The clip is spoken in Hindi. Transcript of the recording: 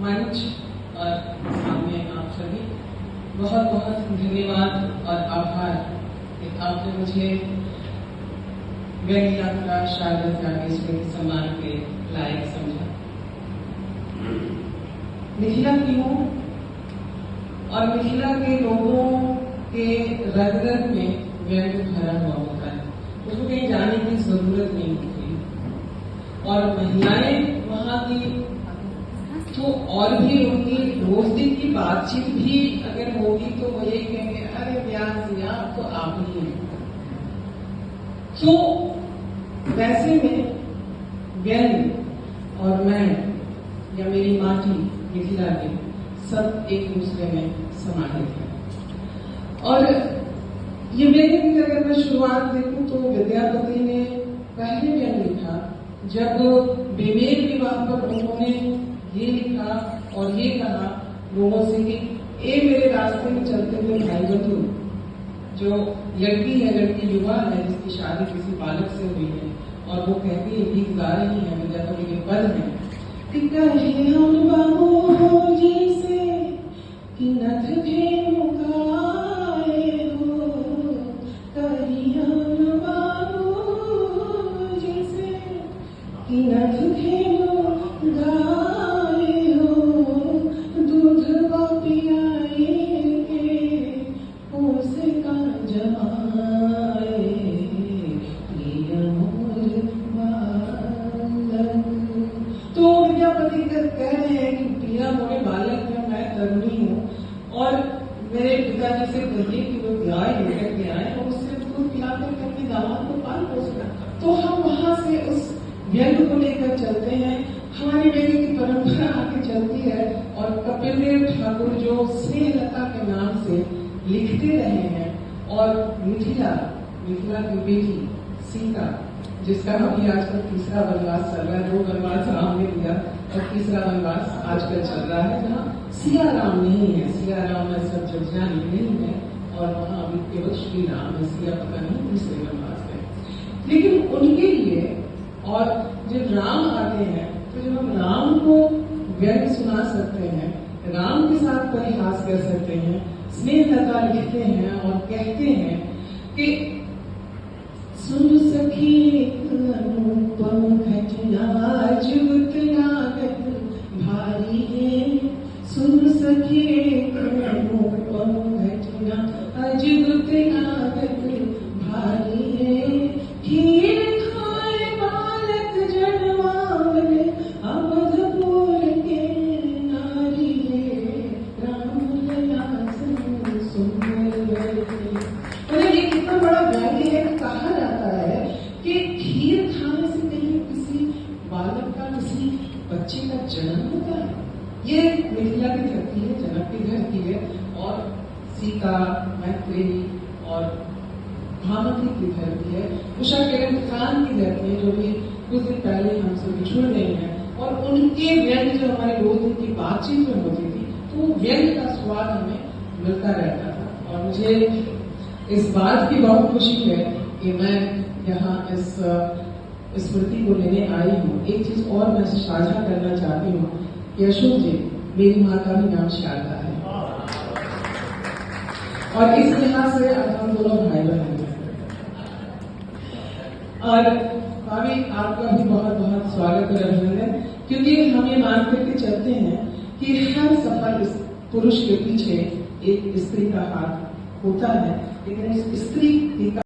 मंच और सामने आप सभी बहुत बहुत धन्यवाद और आभार कि आपने मुझे व्यंग्य यात्रा शारदा त्यागेश्वरी के सम्मान के लायक समझा। मिथिला की हूँ और मिथिला के लोगों के रग रग में व्यंग्य भरा हुआ होता है, उसको कहीं जाने की जरूरत नहीं होती। और महिलाएं वहां की तो और भी उनकी रोज दिन की बातचीत भी अगर होगी तो वो ये कहेंगे, अरे व्यास जी आप तो आप ही हैं। तो वैसे में व्यंग्य और मैं या मेरी माटी मिथिला के सब एक दूसरे में समाहित है। और ये व्यंग्य की अगर मैं शुरुआत देखूं तो विद्यापति ने पहले व्यंग्य लिखा जब बेमेल विवाह पर उन्होंने ये लिखा और ये कहा लोगों से कि ए मेरे रास्ते में चलते हुए भाई बंधु, जो लड़की है, लड़की युवा है जिसकी शादी किसी बालक से हुई है और वो कहती है, गीत गा रही है विद्यापति के पद में कि कहे हम बाबू जैसे कि नथ धेनु गाए हो, कही हम बाबू जैसे कि नथ धेनु गाए हो, दूध पियाएंगे पोस का जमाए तो विद्यापति कह रहे हैं कि प्रिया मोरे बालक है, मैं तरुणी हूँ और मेरे पिताजी से कहिए कि वो गाय लेकर के आए और उससे दूध पिलाकर के अपने दामाद को पाल पोसना। तो हम वहां से उस व्यंग्य को लेकर चलते हैं, हमारी व्यंग्य की परंपरा आगे चलती है और कपिल देव ठाकुर जो स्नेहलता के नाम से लिखते रहे हैं और मिथिला की बेटी सीता जिसका अभी आजकल तीसरा वनवास चल रहा है, 2 वनवास राम ने दिया और तीसरा वनवास आजकल चल रहा है जहाँ सिया राम नहीं है, सिया राम में सब जगह नहीं है और वहाँ अभी केवल श्री राम है, सिया पता नहीं तीसरे वनवास है। लेकिन उनके लिए और जब राम आते हैं तो जब हम राम को व्यंग्य सुना सकते हैं, राम के साथ परिहास कर सकते हैं, स्नेहलता लिखते हैं और कहते हैं कि सुन सखी अनुपम घटना जुगत लागत भारी है, सुन सखी अनुपम घटना जुगत लागत भारी है, खीर खाए बालक जनमावले अवधपुर के नारी है, राम लला सुंदर ये कितना बड़ा व्यंग्य है। कहा जाता है कि खीर खाने से कहीं किसी बालक का, किसी बच्चे का जन्म होता है। ये मिथिला की धरती है, जनक की धरती है और सीता, मैत्री और भामती की धरती है, उषा किरण खान की धरती है जो भी कुछ दिन पहले हमसे बिछुड़ गए हैं। और उनके व्यंग्य जो हमारे रोज दिन की बातचीत में होती थी तो व्यंग्य का स्वाद हमें मिलता रहता था। और मुझे इस बात की बहुत खुशी है कि मैं यहाँ इस स्मृति को लेने आई हूँ। एक चीज और मैं साझा करना चाहती हूँ कि अशोक जी, मेरी माँ का भी नाम शारदा है और इस लिहाज से अब हम दोनों भाई बहन हैं। और भाभी आपका भी बहुत बहुत स्वागत और अभिनंदन, क्योंकि हम ये मान करके चलते हैं कि हर सफल पुरुष के पीछे एक स्त्री का हाथ होता है, लेकिन इस स्त्री